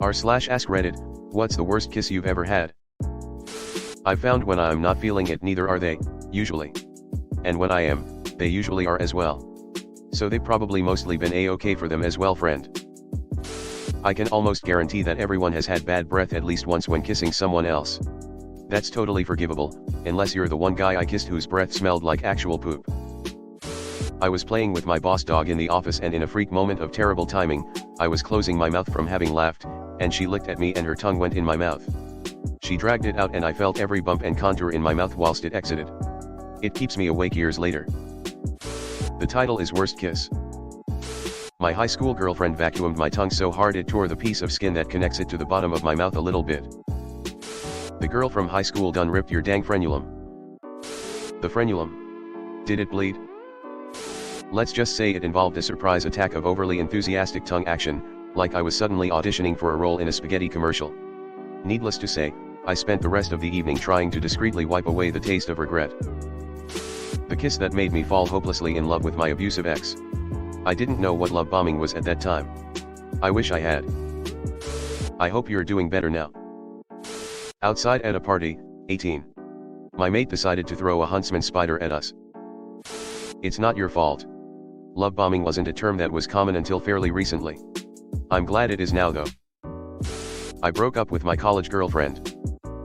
r/AskReddit, what's the worst kiss you've ever had? I've found when I'm not feeling it neither are they, usually. And when I am, they usually are as well. So they've probably mostly been a-okay for them as well, friend. I can almost guarantee that everyone has had bad breath at least once when kissing someone else. That's totally forgivable, unless you're the one guy I kissed whose breath smelled like actual poop. I was playing with my boss dog in the office and in a freak moment of terrible timing, I was closing my mouth from having laughed, and she licked at me and her tongue went in my mouth. She dragged it out and I felt every bump and contour in my mouth whilst it exited. It keeps me awake years later. The title is Worst Kiss. My high school girlfriend vacuumed my tongue so hard it tore the piece of skin that connects it to the bottom of my mouth a little bit. The girl from high school done ripped your dang frenulum. The frenulum? Did it bleed? Let's just say it involved a surprise attack of overly enthusiastic tongue action, like I was suddenly auditioning for a role in a spaghetti commercial. Needless to say, I spent the rest of the evening trying to discreetly wipe away the taste of regret. The kiss that made me fall hopelessly in love with my abusive ex. I didn't know what love bombing was at that time. I wish I had. I hope you're doing better now. Outside at a party, 18. My mate decided to throw a huntsman spider at us. It's not your fault. Love bombing wasn't a term that was common until fairly recently. I'm glad it is now though. I broke up with my college girlfriend.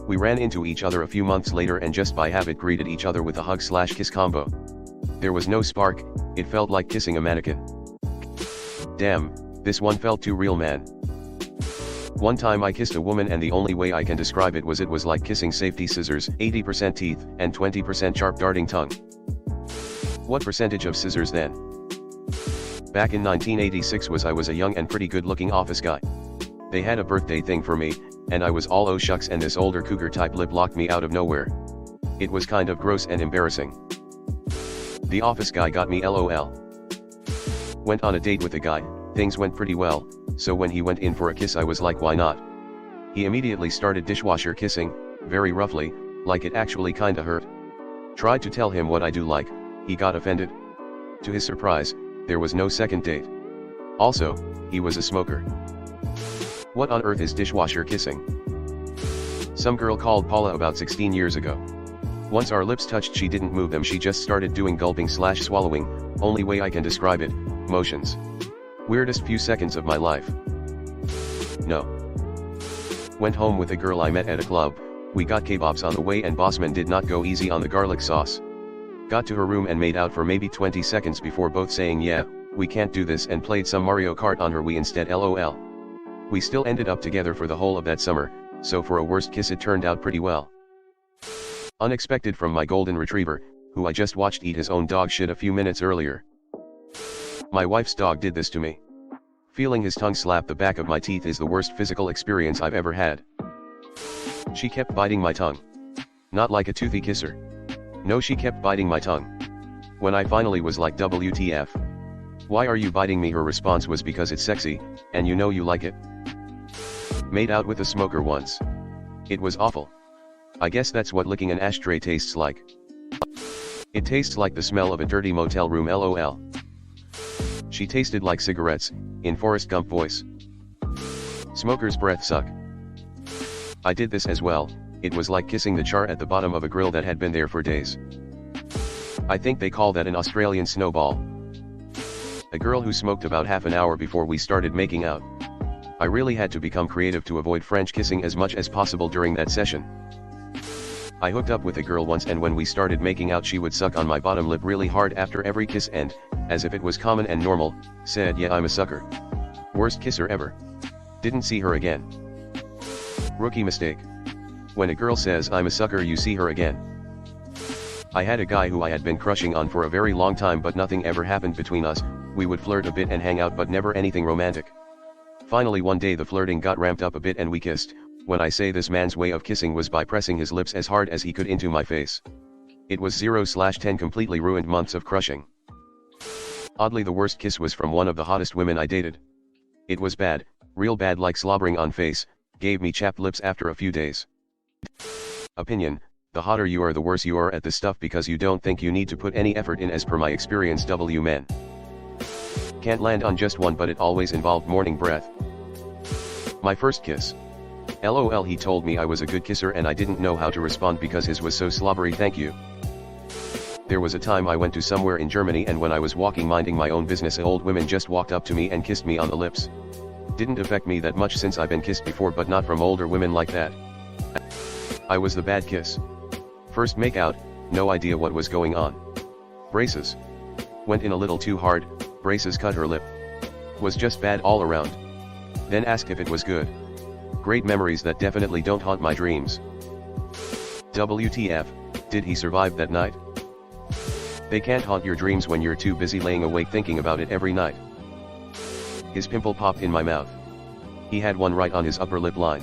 We ran into each other a few months later and just by habit greeted each other with a hug/kiss combo. There was no spark, it felt like kissing a mannequin. Damn, this one felt too real, man. One time I kissed a woman and the only way I can describe it was like kissing safety scissors, 80% teeth and 20% sharp darting tongue. What percentage of scissors then? Back in 1986 I was a young and pretty good looking office guy. They had a birthday thing for me, and I was all oh shucks and this older cougar type lip locked me out of nowhere. It was kind of gross and embarrassing. The office guy got me LOL. Went on a date with a guy, things went pretty well, so when he went in for a kiss I was like, why not? He immediately started dishwasher kissing, very roughly, like it actually kinda hurt. Tried to tell him what I do like, he got offended. To his surprise, there was no second date. Also, he was a smoker. What on earth is dishwasher kissing? Some girl called Paula about 16 years ago. Once our lips touched she didn't move them, she just started doing gulping/swallowing, only way I can describe it, motions. Weirdest few seconds of my life. No. Went home with a girl I met at a club, we got kebabs on the way and bossman did not go easy on the garlic sauce. Got to her room and made out for maybe 20 seconds before both saying yeah, we can't do this and played some Mario Kart on her Wii instead LOL. We still ended up together for the whole of that summer, so for a worst kiss it turned out pretty well. Unexpected from my golden retriever, who I just watched eat his own dog shit a few minutes earlier. My wife's dog did this to me. Feeling his tongue slap the back of my teeth is the worst physical experience I've ever had. She kept biting my tongue. Not like a toothy kisser. No, she kept biting my tongue. When I finally was like WTF. Why are you biting me? Her response was because it's sexy, and you know you like it. Made out with a smoker once. It was awful. I guess that's what licking an ashtray tastes like. It tastes like the smell of a dirty motel room LOL. She tasted like cigarettes, in Forrest Gump voice. Smoker's breath suck. I did this as well, it was like kissing the char at the bottom of a grill that had been there for days. I think they call that an Australian snowball. A girl who smoked about half an hour before we started making out. I really had to become creative to avoid French kissing as much as possible during that session. I hooked up with a girl once and when we started making out she would suck on my bottom lip really hard after every kiss and, as if it was common and normal, said yeah I'm a sucker. Worst kisser ever. Didn't see her again. Rookie mistake. When a girl says I'm a sucker you see her again. I had a guy who I had been crushing on for a very long time but nothing ever happened between us, we would flirt a bit and hang out but never anything romantic. Finally one day the flirting got ramped up a bit and we kissed. When I say this man's way of kissing was by pressing his lips as hard as he could into my face. It was 0/10 completely ruined months of crushing. Oddly the worst kiss was from one of the hottest women I dated. It was bad, real bad like slobbering on face, gave me chapped lips after a few days. Opinion, the hotter you are the worse you are at this stuff because you don't think you need to put any effort in as per my experience men. Can't land on just one but it always involved morning breath. My first kiss. LOL, he told me I was a good kisser and I didn't know how to respond because his was so slobbery, thank you. There was a time I went to somewhere in Germany and when I was walking minding my own business, an old woman just walked up to me and kissed me on the lips. Didn't affect me that much since I've been kissed before, but not from older women like that. I was the bad kiss. First make out, no idea what was going on. Braces. Went in a little too hard, braces cut her lip. Was just bad all around. Then asked if it was good. Great memories that definitely don't haunt my dreams. WTF, did he survive that night? They can't haunt your dreams when you're too busy laying awake thinking about it every night. His pimple popped in my mouth. He had one right on his upper lip line.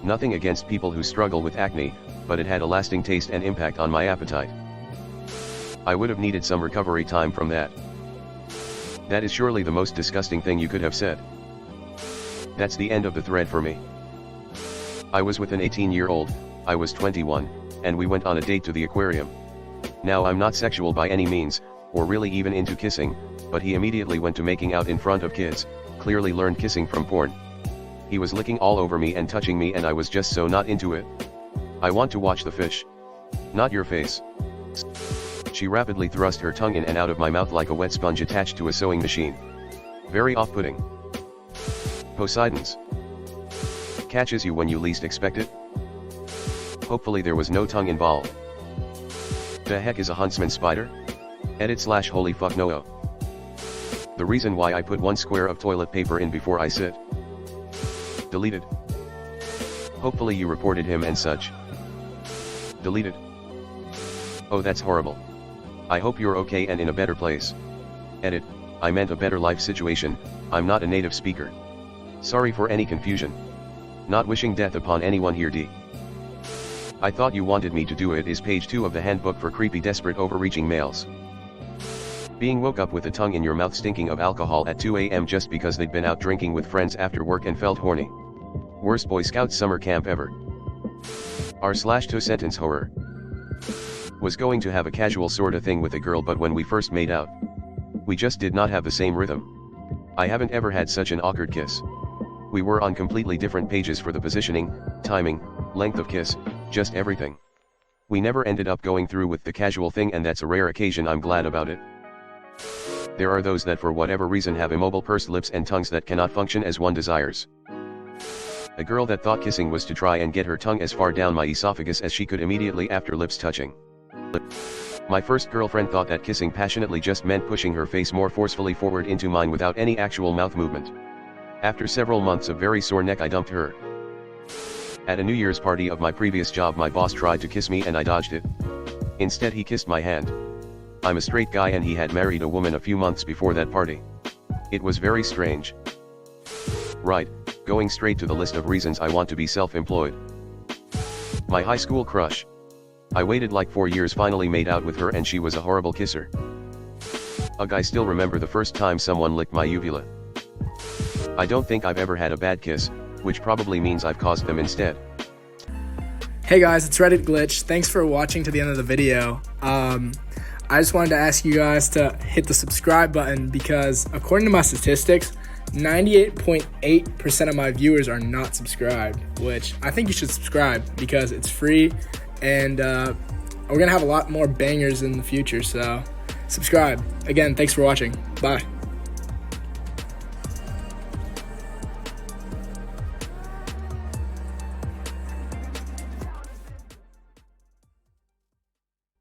Nothing against people who struggle with acne, but it had a lasting taste and impact on my appetite. I would have needed some recovery time from that. That is surely the most disgusting thing you could have said. That's the end of the thread for me. I was with an 18-year-old, I was 21, and we went on a date to the aquarium. Now I'm not sexual by any means, or really even into kissing, but he immediately went to making out in front of kids, clearly learned kissing from porn. He was licking all over me and touching me and I was just so not into it. I want to watch the fish. Not your face. She rapidly thrust her tongue in and out of my mouth like a wet sponge attached to a sewing machine. Very off-putting. Poseidon's. Catches you when you least expect it. Hopefully there was no tongue involved. The heck is a huntsman spider? Edit/holy fuck no. The reason why I put one square of toilet paper in before I sit. Deleted. Hopefully you reported him and such. Deleted. Oh, that's horrible. I hope you're okay and in a better place. Edit, I meant a better life situation, I'm not a native speaker. Sorry for any confusion. Not wishing death upon anyone here D. I thought you wanted me to do it is page 2 of the handbook for creepy desperate overreaching males. Being woke up with a tongue in your mouth stinking of alcohol at 2 a.m. just because they'd been out drinking with friends after work and felt horny. Worst Boy Scout summer camp ever. R/2 sentence horror. Was going to have a casual sorta thing with a girl, but when we first made out, we just did not have the same rhythm. I haven't ever had such an awkward kiss. We were on completely different pages for the positioning, timing, length of kiss, just everything. We never ended up going through with the casual thing, and that's a rare occasion. I'm glad about it. There are those that for whatever reason have immobile pursed lips and tongues that cannot function as one desires. A girl that thought kissing was to try and get her tongue as far down my esophagus as she could immediately after lips touching. My first girlfriend thought that kissing passionately just meant pushing her face more forcefully forward into mine without any actual mouth movement. After several months of very sore neck, I dumped her. At a New Year's party of my previous job, my boss tried to kiss me and I dodged it. Instead he kissed my hand. I'm a straight guy and he had married a woman a few months before that party. It was very strange. Right, going straight to the list of reasons I want to be self-employed. My high school crush. I waited like 4 years, finally made out with her, and she was a horrible kisser. Ugh, I still remember the first time someone licked my uvula. I don't think I've ever had a bad kiss, which probably means I've caused them instead. Hey guys, it's Reddit Glitch. Thanks for watching to the end of the video. I just wanted to ask you guys to hit the subscribe button because according to my statistics, 98.8% of my viewers are not subscribed, which I think you should subscribe because it's free, and we're going to have a lot more bangers in the future, so subscribe. Again, thanks for watching. Bye.